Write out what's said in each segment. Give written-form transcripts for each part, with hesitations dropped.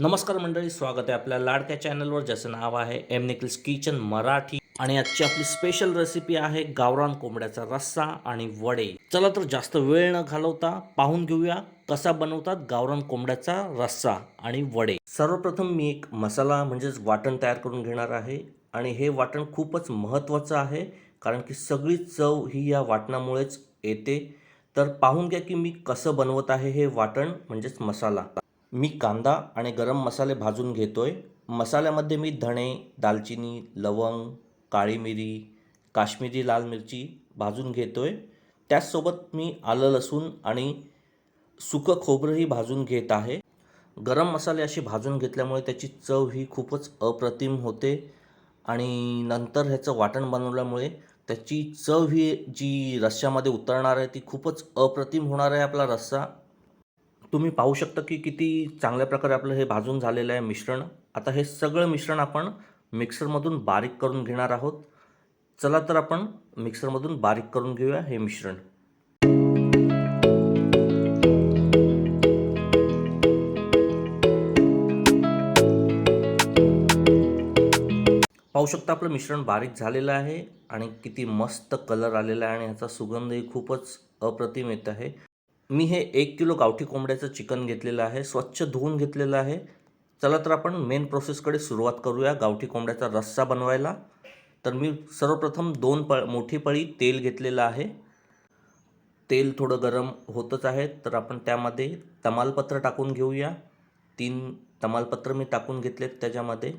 नमस्कार मंडळी, स्वागत आहे आपल्या लाडक्या चॅनलवर, ज्याचं नाव आहे निखिल्स किचन मराठी. आणि आजची आपली स्पेशल रेसिपी आहे गावरान कोंबड्याचा रस्सा आणि वडे. चला तर जास्त वेळ न घालवता पाहून घेऊया कसा बनवतात गावरान कोंबड्याचा रस्सा आणि वडे. सर्वप्रथम मी एक मसाला म्हणजेच वाटण तयार करून घेणार आहे. आणि हे वाटण खूपच महत्त्वाचं आहे, कारण की सगळी चव ही या वाटणामुळेच येते. तर पाहून घ्या की मी कसं बनवत आहे हे वाटण म्हणजेच मसाला. मी कांदा आणि गरम मसाले भाजून घेतोय. मसाल्यामध्ये मी धणे, दालचिनी, लवंग, काळी मिरी, काश्मीरी लाल मिरची भाजून घेतोय. त्याचसोबत मी आलं, लसूण आणि सुकं खोबरंही भाजून घेत आहे. गरम मसाले असे भाजून घेतल्यामुळे त्याची चव ही खूपच अप्रतिम होते. आणि नंतर ह्याचं वाटण बनवल्यामुळे त्याची चव ही जी रस्स्यामध्ये उतरणार आहे ती खूपच अप्रतिम होणार आहे आपला रस्सा. तुम्ही पाहू शकता की किती चांगल्या प्रकारे आपलं हे भाजून झालेलं आहे मिश्रण. आता हे सगळं मिश्रण आपण मिक्सरमधून बारीक करून घेणार आहोत. चला तर आपण मिक्सरमधून बारीक करून घेऊया हे मिश्रण. पाहू शकता आपलं मिश्रण बारीक झालेलं आहे आणि किती मस्त कलर आलेला आहे आणि ह्याचा सुगंधही खूपच अप्रतिम येत आहे. मी हे 1 किलो गावठी कोंबड्याचं चिकन घेतलेलं आहे, स्वच्छ धुवून घेतलेलं आहे. चला तर आपण मेन प्रोसेसकडे सुरुवात करूया गावठी कोंबड्याचा रस्सा बनवायला. तर मी सर्वप्रथम मोठी पळी तेल घेतलेलं आहे. तेल थोडं गरम होतच आहे, तर आपण त्यामध्ये तमालपत्र टाकून घेऊया. 3 तमालपत्र मी टाकून घेतलेत त्याच्यामध्ये.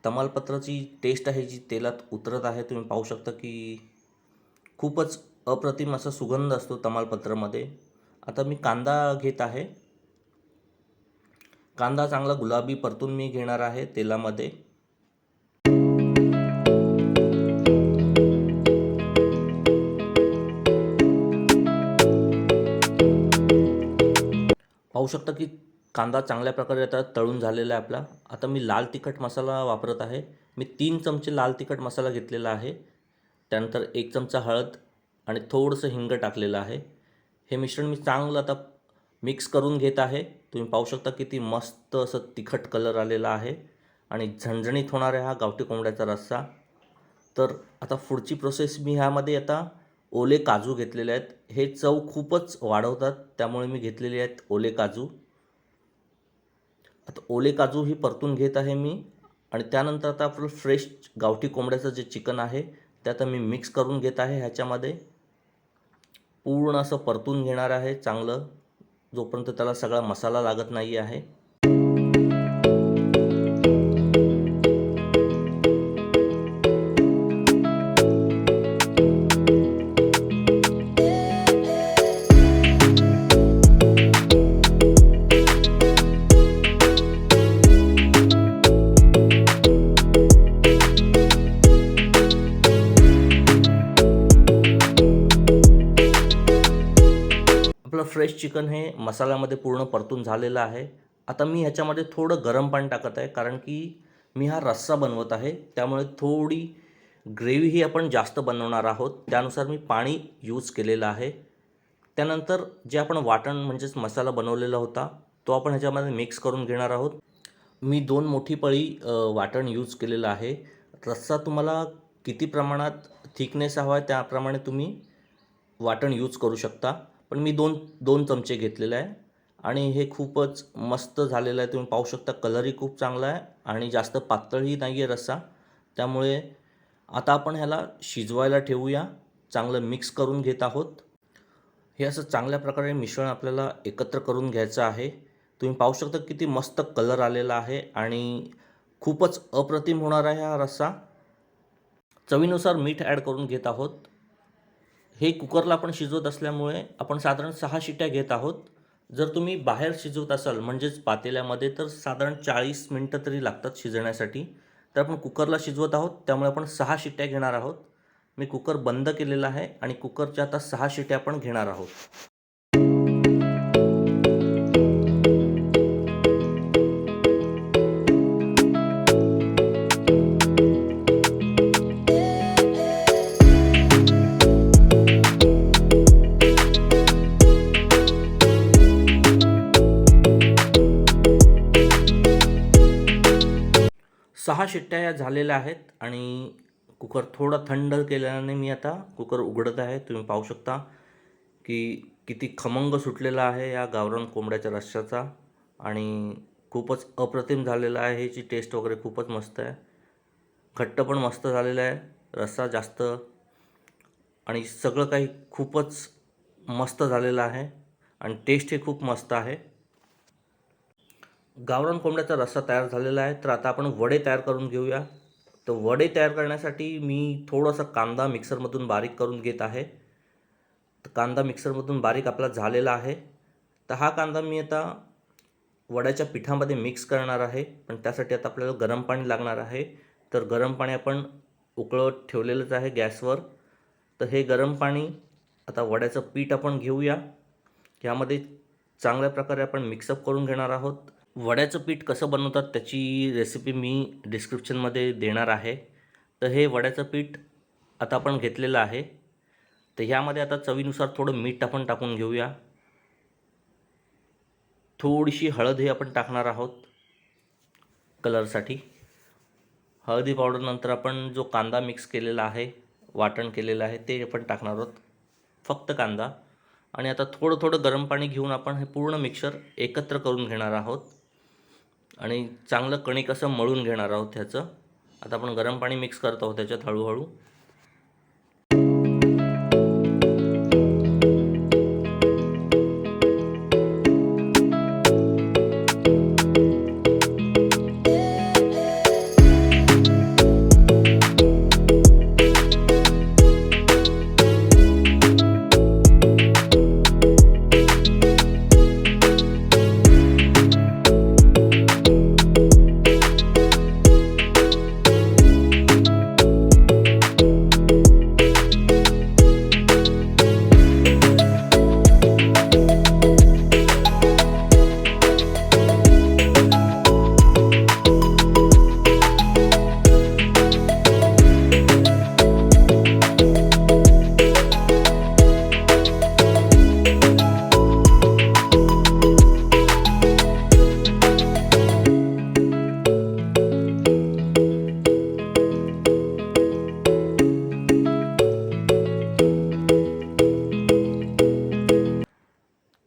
तमालपत्राची टेस्ट आहे जी तेलात उतरत आहे. तुम्ही पाहू शकता की खूपच अप्रतिम असा सुगंध असतो तमालपत्रामध्ये. आता मी कांदा घेत आहे. कांदा चांगला गुलाबी परतून मी घेणार आहे तेलामध्ये. पाहू शकता की कांदा चांगल्या प्रकारे आता तळून झालेला आहे आपला. आता मी लाल तिखट मसाला वापरत आहे. मी 3 चमचे लाल तिखट मसाला घेतलेला आहे. त्यानंतर 1 चमचा हळद आणि थोडंसं हिंग टाकलेलं आहे. हे मिश्रण मी चांगलं आता मिक्स करून घेत आहे. तुम्ही पाहू शकता किती मस्त असं तिखट कलर आलेला आहे आणि झणझणीत होणार आहे हा गावठी कोंबड्याचा रस्सा. तर आता पुढची प्रोसेस, मी ह्यामध्ये आता ओले काजू घेतलेले आहेत. हे चव खूपच वाढवतात, त्यामुळे मी घेतलेले आहेत ओले काजू. आता ओले काजू ही परतून घेत आहे मी. आणि त्यानंतर आता आपलं फ्रेश गावठी कोंबड्याचं जे चिकन आहे ते आता मी मिक्स करून घेत आहे ह्याच्यामध्ये. पूर्ण असं परतून घेणार आहे चांगलं, जोपर्यंत त्याला सगळा मसाला लागत नाही आहे. आपलं फ्रेश चिकन हे मसाल्यामध्ये पूर्ण परतून झालेलं आहे. आता मी ह्याच्यामध्ये थोडं गरम पाणी टाकत आहे, कारण की मी हा रस्सा बनवत आहे, त्यामुळे थोडी ग्रेव्ही ही आपण जास्त बनवणार आहोत. त्यानुसार मी पाणी यूज केलेलं आहे. त्यानंतर जे आपण वाटण म्हणजेच मसाला बनवलेला होता तो आपण ह्याच्यामध्ये मिक्स करून घेणार आहोत. मी 2 मोठी पळी वाटण यूज केलेलं आहे. रस्सा तुम्हाला किती प्रमाणात थिकनेस हवा आहे त्याप्रमाणे तुम्ही वाटण यूज करू शकता. पण मी 2 चमचे घेतलेलं आहे आणि हे खूपच मस्त झालेलं आहे. तुम्ही पाहू शकता कलरही खूप चांगला आहे आणि जास्त पातळही नाही आहे रस्सा. त्यामुळे आता आपण ह्याला शिजवायला ठेवूया. चांगलं मिक्स करून घेत आहोत. हे असं चांगल्या प्रकारे मिश्रण आपल्याला एकत्र करून घ्यायचं आहे. तुम्ही पाहू शकता किती मस्त कलर आलेला आहे आणि खूपच अप्रतिम होणार आहे हा रस्सा. चवीनुसार मीठ ॲड करून घेत आहोत. हे कुकरला आपण शिजवत असल्यामुळे आपण साधारण 6 शिट्या घेत आहोत. जर तुम्ही बाहेर शिजवत असाल म्हणजेच पातेल्यामध्ये, तर साधारण 40 मिनटं तरी लागतात शिजण्यासाठी. तर आपण कुकरला शिजवत आहोत, त्यामुळे आपण 6 शिट्या घेणार आहोत. मी कुकर बंद केलेला आहे आणि कुकरच्या आता 6 शिट्या आपण घेणार आहोत. 6 शिट्ट्या या झालेल्या आहेत आणि कुकर थोडा थंड केल्याने मी आता कुकर उघडत आहे. तुम्ही पाहू शकता की किती खमंग सुटलेला आहे या गावरान कोंबड्याच्या रश्श्याचा आणि खूपच अप्रतिम झालेला आहे. ह्याची टेस्ट वगैरे खूपच मस्त आहे. घट्ट पण मस्त झालेलं आहे, रस्सा जास्त आणि सगळं काही खूपच मस्त झालेलं आहे आणि टेस्ट ही खूप मस्त आहे. गावरान कोंबड्याचा रस्सा तयार झालेला आहे. तर आता आपण वडे तयार करून घेऊया. तर वडे तयार करण्यासाठी मी थोडासा कांदा मिक्सरमधून बारीक करून घेत आहे. तर कांदा मिक्सरमधून बारीक आपला झालेला आहे. तर हा कांदा मी आता वड्याच्या पिठामध्ये मिक्स करणार आहे. पण त्यासाठी आता आपल्याला गरम पाणी लागणार आहे. तर गरम पाणी आपण उकळवत ठेवलेलंच आहे गॅसवर. तर हे गरम पाणी आता वड्याचं पीठ आपण घेऊया. यामध्ये चांगल्या प्रकारे आपण मिक्सअप करून घेणार आहोत. वड्याचं पीठ कसं बनवतात त्याची रेसिपी मी डिस्क्रिप्शनमध्ये देणार आहे. तर हे वड्याचं पीठ आता आपण घेतलेलं आहे. तर ह्यामध्ये आता चवीनुसार थोडं मीठ आपण टाकून घेऊया. थोडीशी हळदही आपण टाकणार आहोत कलरसाठी. हळदी पावडर नंतर आपण जो कांदा मिक्स केलेला आहे, वाटण केलेलं आहे ते आपण टाकणार आहोत, फक्त कांदा. आणि आता थोडं थोडं गरम पाणी घेऊन आपण हे पूर्ण मिक्सर एकत्र करून घेणार आहोत आणि चांगलं कणिक असं मळून घेणार आहोत ह्याचं. आता आपण गरम पाणी मिक्स करत आहोत त्याच्यात हळूहळू.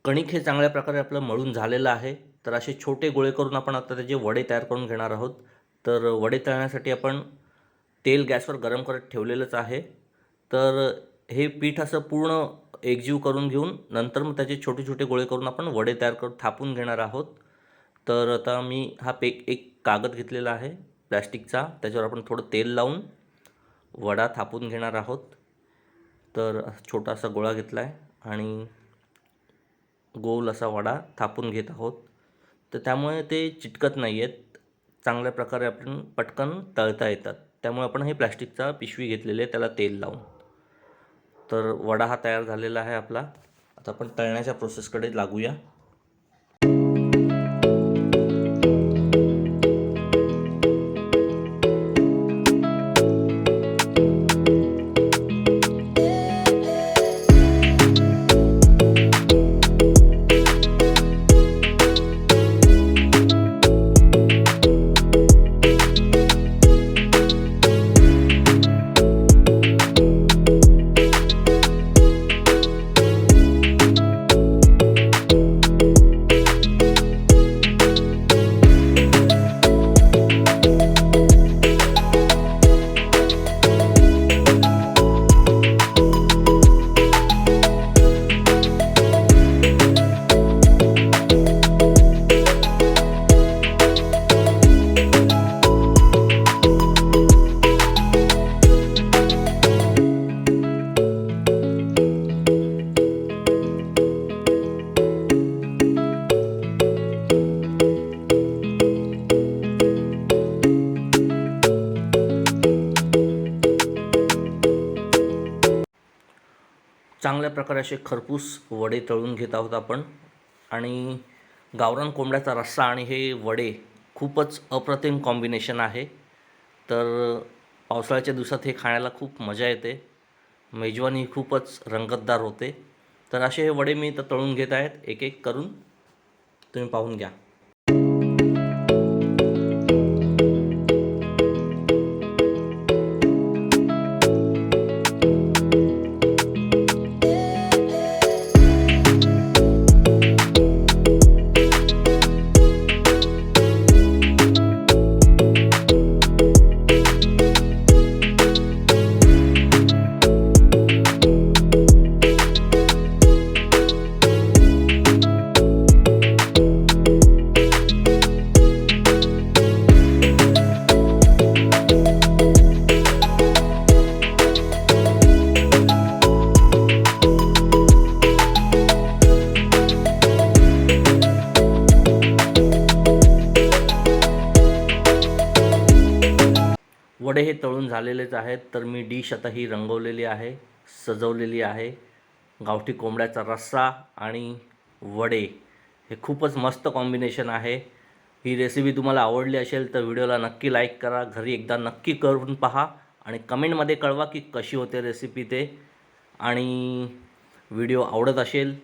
कणिक हे चांगल्या प्रकारे आपलं मळून झालेलं आहे. तर असे छोटे गोळे करून आपण आता त्याचे वडे तयार करून घेणार आहोत. तर वडे तळण्यासाठी आपण तेल गॅसवर गरम करत ठेवलेलंच आहे. तर हे पीठ असं पूर्ण एकजीव करून घेऊन नंतर मग त्याचे छोटे छोटे गोळे करून आपण वडे तयार करून थापून घेणार आहोत. तर आता मी हा एक कागद घेतलेला आहे प्लॅस्टिकचा, त्याच्यावर आपण थोडं तेल लावून वडा थापून घेणार आहोत. तर छोटासा गोळा घेतला आहे आणि गोल असा वडा थापून घेत आहोत. तर त्यामुळे ते चिटकत नाही आहेत, चांगल्या प्रकारे आपण पटकन तळता येतात. त्यामुळे आपण हे प्लॅस्टिकचा पिशवी घेतलेली आहे त्याला तेल लावून. तर वडा हा तयार झालेला आहे आपला. आता आपण तळण्याच्या प्रोसेसकडे लागूया. चांगल्या प्रकारे असे खरपूस वडे तळून घेत आहोत आपण. आणि गावरान कोंबड्याचा रस्सा आणि हे वडे खूपच अप्रतिम कॉम्बिनेशन आहे. तर पावसाळ्याच्या दिवसात हे खाण्याला खूप मजा येते. मेजवानी खूपच रंगतदार होते. तर असे हे वडे मी इथं तळून घेत आहेत एक एक करून, तुम्ही पाहून घ्या. वडे हे तळून झालेलेच आहेत, तर मी डिश आता ही रंगवलेली आहे, सजवलेली आहे. गावठी कोंबड्याचा रस्सा आणि वडे हे खूपच मस्त कॉम्बिनेशन आहे. ही रेसिपी तुम्हाला आवडली असेल तर व्हिडिओला नक्की लाईक करा, घरी एकदा नक्की करून पहा आणि कमेंटमध्ये कळवा की कशी होते रेसिपी ते. आणि व्हिडिओ आवडत असेल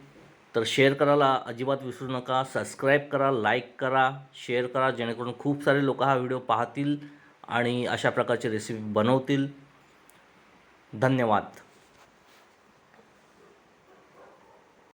तर शेअर करायला अजिबात विसरू नका. सबस्क्राईब करा, लाईक करा, शेअर करा, जेणेकरून खूप सारे लोक हा व्हिडिओ पाहतील आणि अशा प्रकारची रेसिपी बनवतील. धन्यवाद.